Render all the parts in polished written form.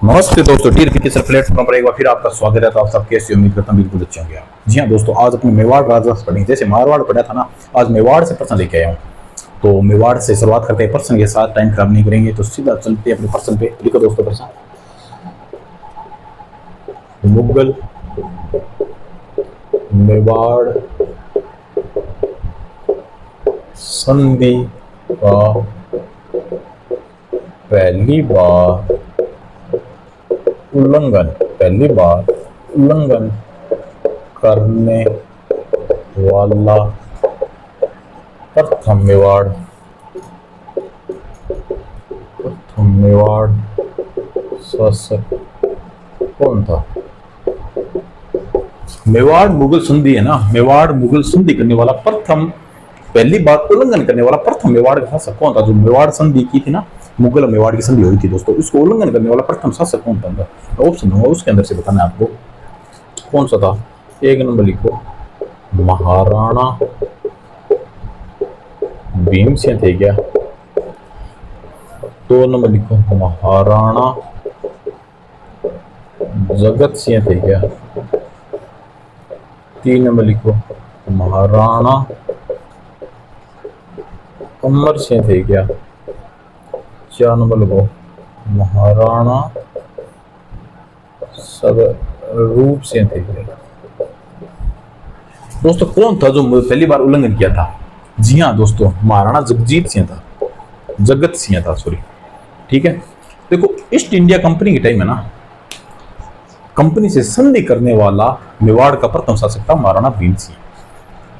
नमस्ते दोस्तों, T education platform पर एक बार फिर आपका स्वागत है। तो आप सब कैसे, उम्मीद करता हूँ बिल्कुल अच्छे होंगे आप। जी हाँ दोस्तों, आज अपने मेवाड़ राजा पढ़ेंगे। जैसे मारवाड़ पढ़ा था ना, आज मेवाड़ से प्रश्न लेके आया हूँ। तो मेवाड़ से शुरुआत करते हैं प्रश्न के साथ, टाइम खराब नहीं करेंगे। तो सीधा चलते हैं अपने प्रश्न पे। लिखो दोस्तों प्रश्न। मुगल मेवाड़ संधि का पहली बार उल्लंघन करने वाला प्रथम मेवाड़ शासक कौन था? मेवाड़ मुगल संधि है ना, मेवाड़ मुगल संधि करने वाला प्रथम, पहली बार उल्लंघन करने वाला प्रथम मेवाड़ का शासक कौन था? जो मेवाड़ संधि की थी ना, मुगल मेवाड़ की संधि हुई थी दोस्तों, इसको उल्लंघन करने वाला प्रथम शासक कौन था? ऑप्शन दूंगा, उसके अंदर से बताना है आपको कौन सा था। एक नंबर लिखो महाराणा भीमसेन थे क्या? दो नंबर लिखो महाराणा जगत सिंह थे क्या? तीन नंबर लिखो महाराणा अमर सिंह थे क्या? चार नंबर लिखो महाराणा स्वरूप सिंह थे क्या? दोस्तों कौन था जो पहली बार उल्लंघन किया था? जी हाँ दोस्तों, महाराणा जगजीत सिंह था, जगत सिंह था, सॉरी। ठीक है, देखो ईस्ट इंडिया कंपनी के टाइम है ना, कंपनी से संधि करने वाला मेवाड़ का प्रथम शासक था महाराणा भीम सिंह।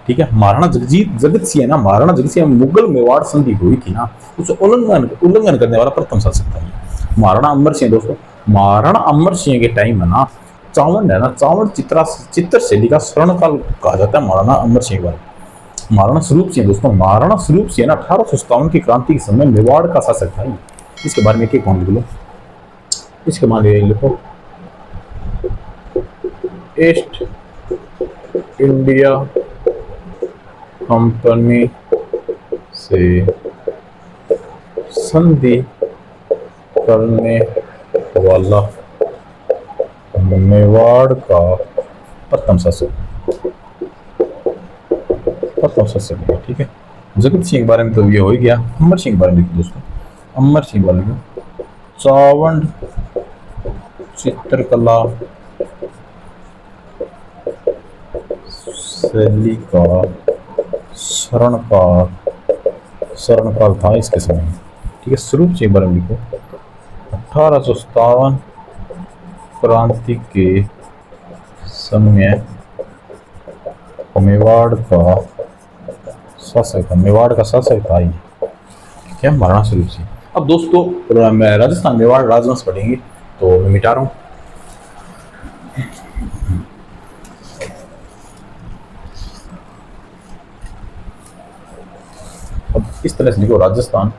ठीक है, महाराणा जगत सिंह है ना, महाराणा जगत सिंह मुगल मेवाड़ संधि हुई थी ना, उसे उल्लंघन करने वाला प्रथम शासक था महाराणा अमर सिंह। दोस्तों महाराणा अमर सिंह के टाइम है ना, चावड़ है ना, चावड़ चित्र शैली का स्वर्ण काल कहा जाता है महाराणा अमर सिंह के बारे में। महाराणा स्वरूप सिंह, दोस्तों महाराणा स्वरूप सिंह ना 1857 की क्रांति के समय मेवाड़ का शासक था। इसके बारे में एक कौन लिख लो, इसके बारे में लिखो ईस्ट इंडिया कंपनी से संधि करने वाला मेवाड़ का प्रथम शासक है। ठीक है, जगत सिंह के बारे में तो ये हो ही गया। अमर सिंह के बारे में लिखो दोस्तों, अमर सिंह के बारे में चावड़ चित्रकला शैली का स्वर्णकाल था इसके समय। ठीक है, स्वरूप सिंह के बारे में लिखो 1857 क्रांति के समय मेवाड़ का शासक था ये। क्या महाराणा स्वरूप सिंह। अब दोस्तों मैं राजस्थान मेवाड़ राजवंश पढ़ेंगे, तो मैं मिटा रहा हूं। अब इस तरह से लिखो राजस्थान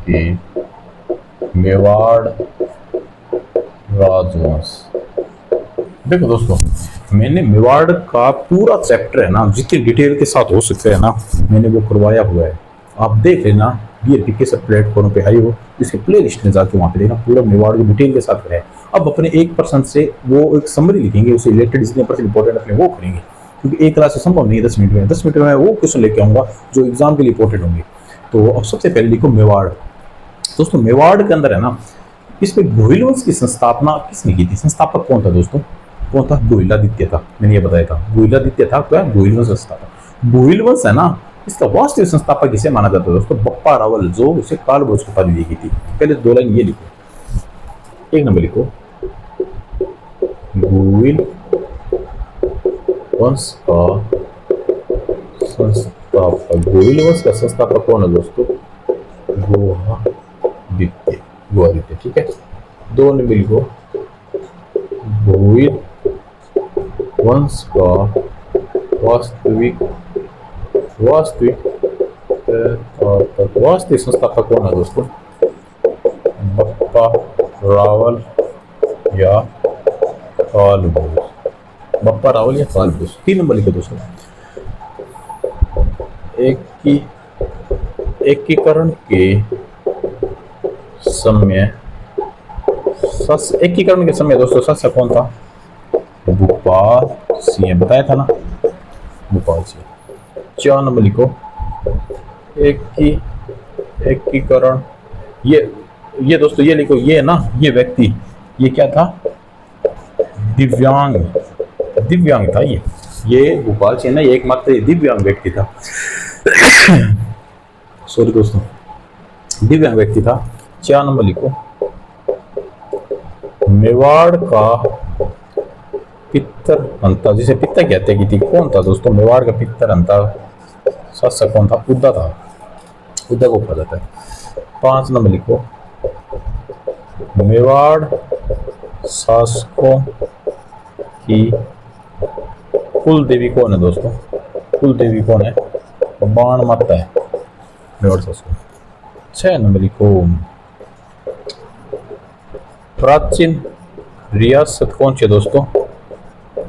के मेवाड़ राजवंश। देखो दोस्तों, मैंने मेवाड़ का पूरा चैप्टर है ना, जितनी डिटेल के साथ हो सकते हैं ना, मैंने वो करवाया हुआ है। आप देख लेना, BLPK प्लेटफॉर्म पे आई हो, इसके प्ले लिस्ट में जाके वहाँ पे देखना, पूरा मेवाड़ की डिटेल के साथ है। अब अपने 1% से वो एक समरी लिखेंगे, उससे रिलेटेड जितने परसेंट इंपॉर्टेंट अपने वो करेंगे, क्योंकि एक क्लास से संभव नहीं है 10 मिनट में। 10 मिनट में वो क्वेश्चन लेके आऊंगा जो एग्जाम के लिए इंपॉर्टेंट होंगे। तो अब सबसे पहले लिखो मेवाड़। दोस्तों मेवाड़ के अंदर है ना, इसमें गोहिल वंश की संस्थापना किसने की थी? संस्थापक कौन था दोस्तों? कौन था? गोहिलादित्य था, मैंने ये बताया था। गोहिलादित्य था क्या? गोहिल वंश संस्थापक। गोहिल वंश है ना, इसका वास्तविक संस्थापक किसे माना जाता है दोस्तों? बप्पा रावल, जो उसे कालभोज की उपाधि दी गई थी। पहले 2 लाइन ये लिखो, एक नंबर लिखो गोहिल वंश का संस्थापक। गोहिल वंश का संस्थापक कौन है दोस्तों? गोहिलादित्य। ठीक है, 2 नंबर लिखो गोहिल वंश का वास्तविक संस्थापक कौन है दोस्तों? बप्पा रावल या कालभोज। बप्पा रावल या कालभोज। 3 नंबर लिखो दोस्तों एकीकरण के समय एकीकरण के समय दोस्तों शासक कौन था? भूपाल सिंह, बताया था ना, भूपाल सिंह। 4 नंबर लिखो, एकीकरण। ये दोस्तों ये लिखो, ये ना, ये व्यक्ति, ये क्या था? दिव्यांग था। ये भोपाल सिंह ना, ये एकमात्र दिव्यांग व्यक्ति था। सॉरी दोस्तों, दिव्यांग व्यक्ति था। 4 नंबर लिखो, मेवाड़ का पित्तरहंता, जिसे पित्तर कहते हैं, कौन था दोस्तों? मेवाड़ का पित्तरहंता शासक कौन था? उद्दा था। उद्दा को कहा जाता है। 5 नंबर लिखो, मेवाड़ शासकों की कुल देवी कौन है दोस्तों? कुल देवी कौन है? बाण माता है मेवाड़ शासकों। 6 नंबर लिखो, प्राचीन रियासत कौन सी है दोस्तों?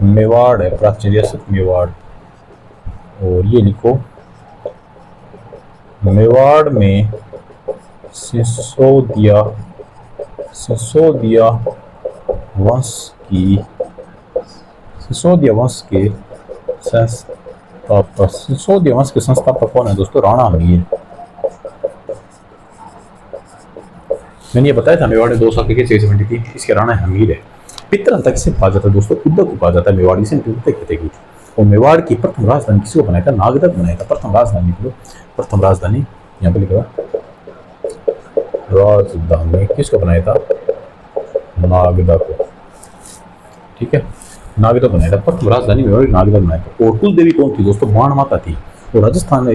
मेवाड़ है, प्राचीन रियासत मेवाड़। और ये लिखो, मेवाड़ में सिसोदिया सिसोदिया वंश के संस्थापक कौन है दोस्तों? राणा हमीर। मैंने ये बताया था मेवाड़ में 2 साल की कैसे बंटी थी, इसके राणा हमीर है। पित्तरहंता किसे कहा जाता है दोस्तों? उद्दा को कहा जाता है। मेवाड़ी से कहते हैं। और मेवाड़ की प्रथम राजधानी किसको बनाया था? नागदा बनाया था। प्रथम राजधानी प्रथम राजधानी यहाँ पे लिखा, राजधानी किसको बनाया था? नागदा को। ठीक है, नागदा बनाया था। प्रथम राजधानी मेवाड़ नागदा बनाया था। और कुल देवी कौन थी दोस्तों? बाण माता थी। और राजस्थान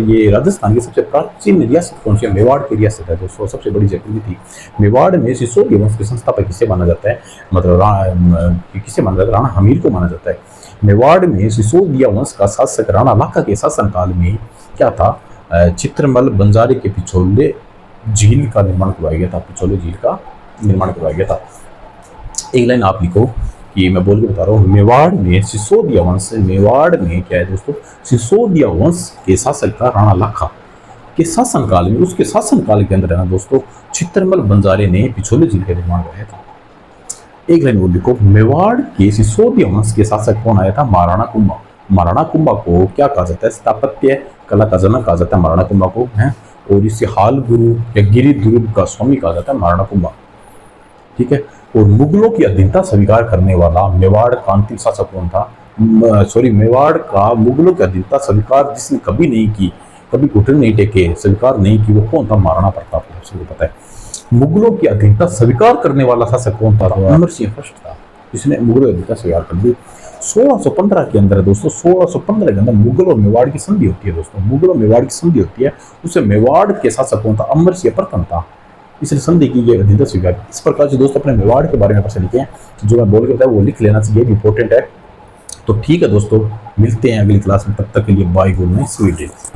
की सबसे प्राचीन रियासत कौन सी है? मेवाड़ की रियासत है दोस्तों, सबसे बड़ी जगह थी। मेवाड़ में सिसोदिया वंश के संस्थापक किसे माना जाता है? मतलब किसे माना जाता है? राणा हमीर को माना जाता है। मेवाड़ में सिसोदिया वंश का शासक राणा लाखा के शासनकाल में क्या था? चित्रमल बंजारे के पिछोले झील का निर्माण करवाया गया था। पिछोले झील का निर्माण करवाया गया था। एक लाइन आप लिखो, कि मैं बोल के बता रहा हूँ, मेवाड़ में सिसोदिया वंश, मेवाड़ में क्या है दोस्तों? सिसोदिया वंश के शासक था राणा लाखा के शासनकाल में। उसके शासनकाल के अंदर है ना दोस्तों, चित्रमल बंजारे ने पिछोले झील का निर्माण कराया था। एक लाइन बोल लिखो, मेवाड़ के सिसोदिया वंश के शासक कौन आया था? महाराणा कुंभा। महाराणा कुंभा को क्या कहा जाता है? स्थापत्य कला का जनक कहा जाता है महाराणा कुंभा को, है। और इसे हाल गुरु या गिरि दुर्ग का स्वामी कहा जाता है महाराणा कुंभा। ठीक है। और मुगलों की अधीनता स्वीकार करने वाला मेवाड़ का अंतिम शासक कौन था? मेवाड़ का मुगलों की अधीनता स्वीकार जिसने कभी नहीं की, कभी घुटने नहीं टेके, स्वीकार नहीं की, वो कौन था? महाराणा प्रताप। सबको पता है। मुगलों की अधीनता स्वीकार करने वाला शासक कौन था? अमर सिंह फर्स्ट था, जिसने मुगलों की अधीनता स्वीकार कर दी। 1615 के अंदर दोस्तों, 1615 के अंदर मुगल और मेवाड़ की संधि होती है दोस्तों। मुगल और मेवाड़ की संधि होती है। उससे मेवाड़ के शासक कौन था? अमर सिंह प्रथम था। इसलिए संधि की ये अधीनता स्वीकार। इस प्रकार से दोस्तों अपने मेवाड़ के बारे में प्रश्न लिखे हैं, जो मैं बोल के बताया वो लिख लेना चाहिए, भी इंपॉर्टेंट है। तो ठीक है दोस्तों, मिलते हैं अगली क्लास में। तब तक के लिए bye, good night, sweet dreams.